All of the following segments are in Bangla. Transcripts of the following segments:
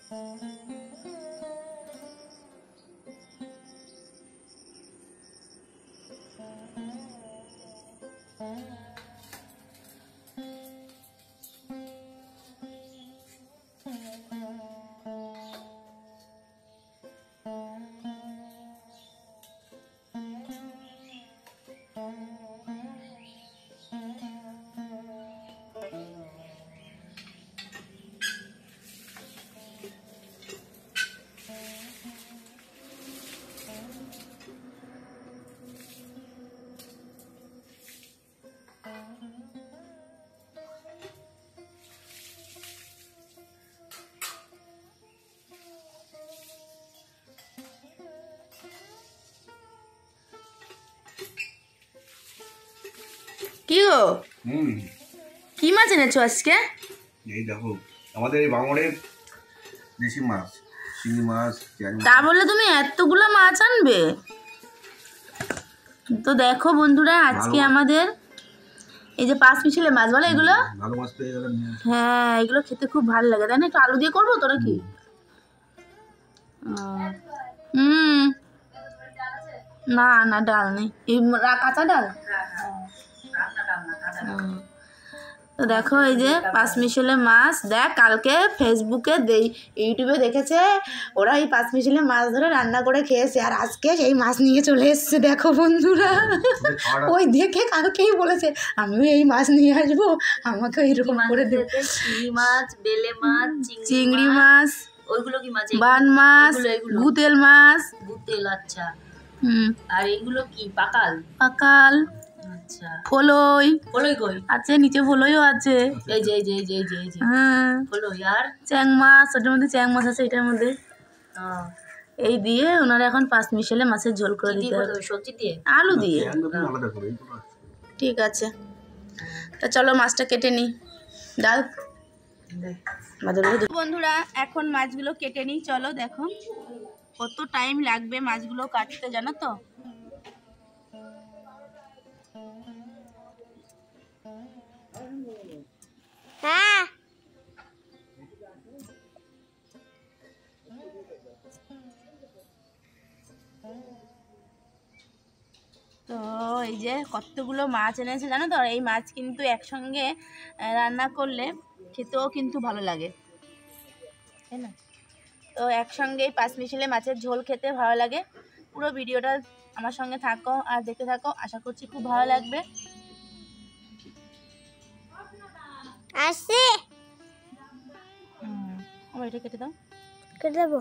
কি গো কি মাছ এনেছো আজকে? এই দেখো আমাদের এই বাঙড়ের দেশি মাছ, শিঙি মাছ। তা বললে তুমি এতগুলো মাছ আনবে? তো দেখো বন্ধুরা, আজকে আমাদের এই যে পাঁচ মিশালি মাছ বলে এগুলো, ভালো মাছ পেয়ে গেলাম। হ্যাঁ এগুলো খেতে খুব ভালো লাগে, তাই না? একটু আলু দিয়ে করবো তো নাকি? না না ডাল নেই, এই কাঁচা ডাল। তো দেখো এই যে পাঁচ মিশালি মাছ, দেখ কালকে ফেসবুকে ইউটিউবে দেখেছে ওরা এই পাঁচ মিশালি মাছ ধরে রান্না করে খেয়েছে, আর আজকে সেই মাছ নিয়ে চলে এসছে। দেখো বন্ধুরা, ওই দেখে কালকেই বলেছে আমিও এই মাছ নিয়ে আসবো, আমাকে এইরকম করে দেবে। চিংড়ি মাছ, বেলে মাছ, চিংড়ি মাছ, ওইগুলো কি মাছ? বান মাছ, গুতেল মাছ। গুতেল, আচ্ছা। আর এগুলো কি? পাকাল? পাকাল, আচ্ছা। ফলই, ফলই কই আছে, নিচে ফলইও আছে। এই যে এই যে এই যে এই যে এই যে হ্যাঁ, ফলই। আর চ্যাং মাছ, ওটার মধ্যে চ্যাং মাছ আছে, এটার মধ্যে। এই দিয়ে ওনারা এখন পাঁচ মিশালে মাছের ঝোল করে দিতে হবে। সবজি দিয়ে, আলু দিয়ে। ঠিক আছে, তা চলো মাছটা কেটে নিই। ডাল বন্ধুরা, এখন মাছগুলো কেটে নিই। চলো দেখো কত টাইম লাগবে মাছগুলো কাটতে, জানো তো? হ্যাঁ, তো এই যে কতগুলো মাছ এনেছে জানো তো? এই মাছ কিন্তু একসঙ্গে রান্না করলে খেতেও কিন্তু ভালো লাগে, তাই না? তো একসঙ্গেই পাঁচ মিশালি মাছের ঝোল খেতে ভালো লাগে। পুরো ভিডিওটা আমার সঙ্গে থাকো আর দেখতে থাকো, আশা করছি খুব ভালো লাগবে। আমার এটা কেটে দাও, কেটে দেবো।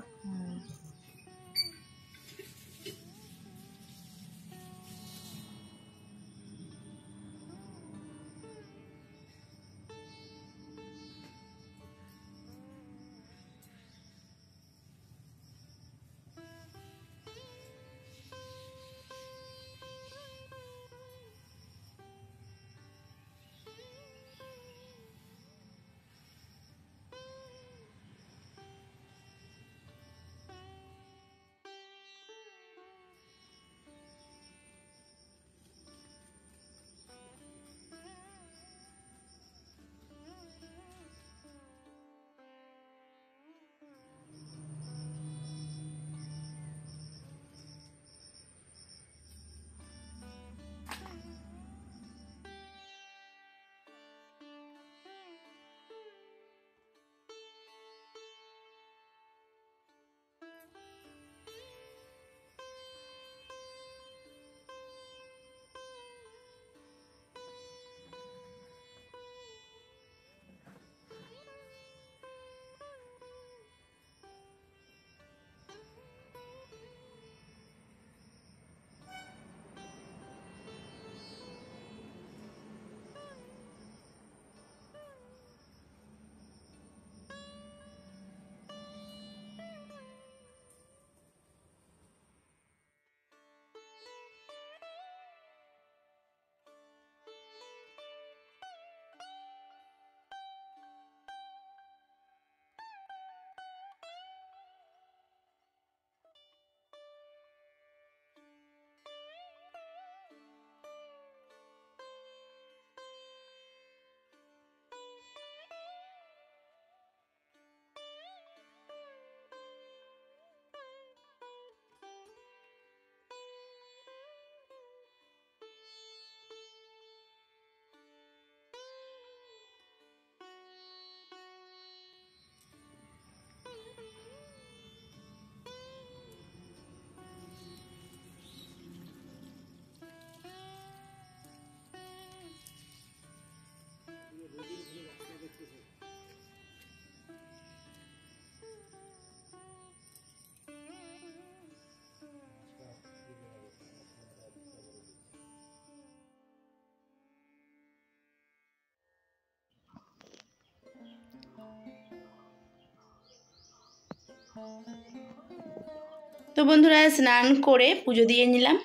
তো বন্ধুরা, স্নান করে পুজো দিয়ে নিলাম।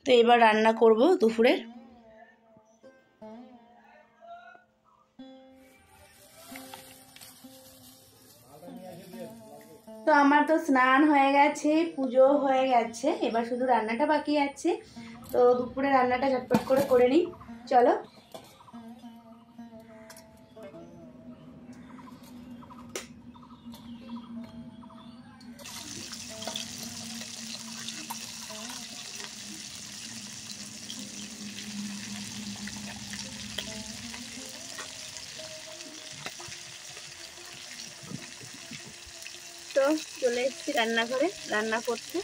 তো এবার রান্না করব দুপুরের। তো আমার তো স্নান হয়ে গেছে, পুজো হয়ে গেছে, এবার শুধু রান্নাটা বাকি আছে। তো দুপুরে রান্নাটা ঝটপট করে নিই, চলো। তো চলে এসেছি রান্নাঘরে রান্না করতে।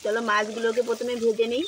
চলো মাছগুলোকে প্রথমে ভেজে নিই।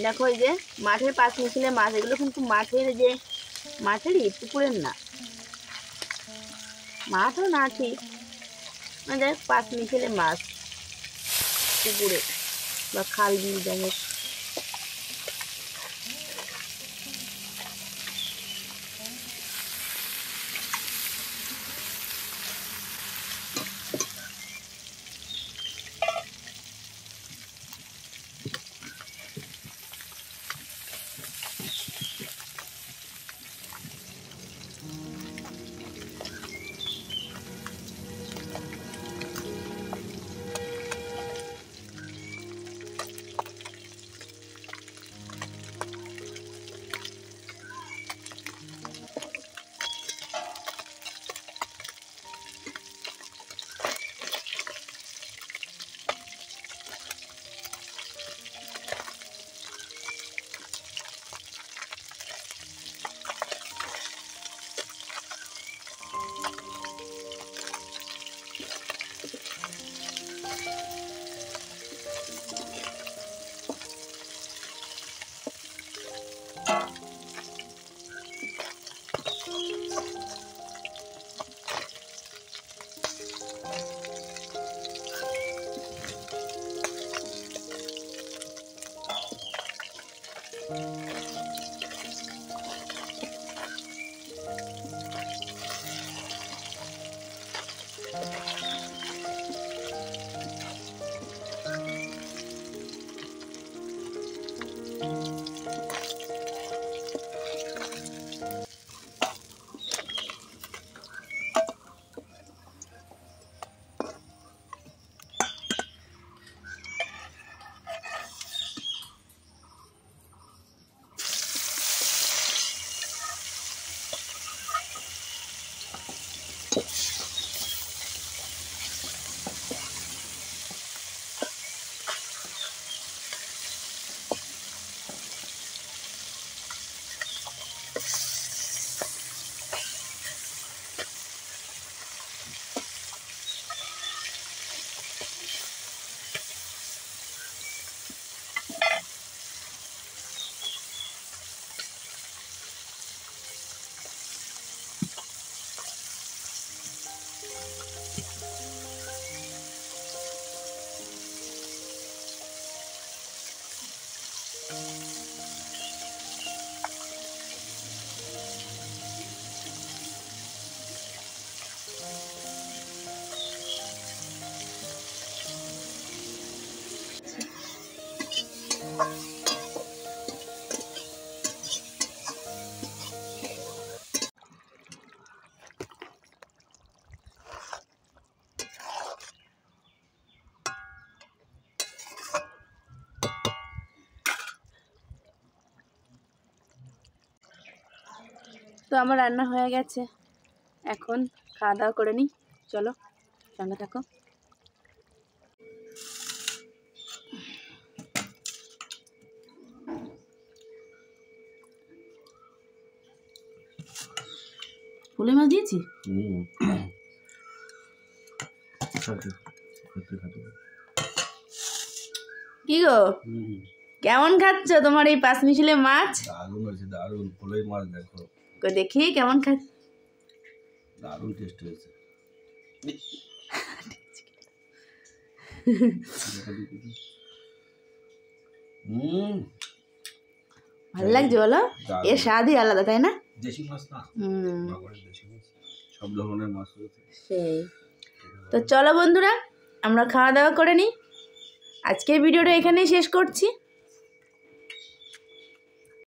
দেখো এই যে মাঠের পাশ মিছিলে মাছ, এগুলো কিন্তু মাঠের যে মাঠেরই, পুকুরের না। মাঠও না ঠিক, মানে পাশ মিছিলে মাছ পুকুরে বা খাল বিল যাই হোক। তো আমার রান্না হয়ে গেছে, এখন খাওয়া দাওয়া করে নিই। চলো সঙ্গে থাকো। ফুলে মাছ দিয়েছি। কি গো কেমন খাচ্ছ তোমার এই পাঁচ মিশালি মাছ? দারুণ হয়েছে, দারুণ। ফুলের মাছ দেখো, দেখি কেমন খাচ্ছ। দারুণ টেস্ট হয়েছে। ভালো লাগছে বলো? এর স্বাদই আলাদা, তাই না? দেশি মাছ না, দেশি মাছ, সব ধরনের মাছ রয়েছে। সেই তো চলো বন্ধুরা, আমরা খাওয়া দাওয়া করে নিই। আজকের ভিডিওটা এখানেই শেষ করছি।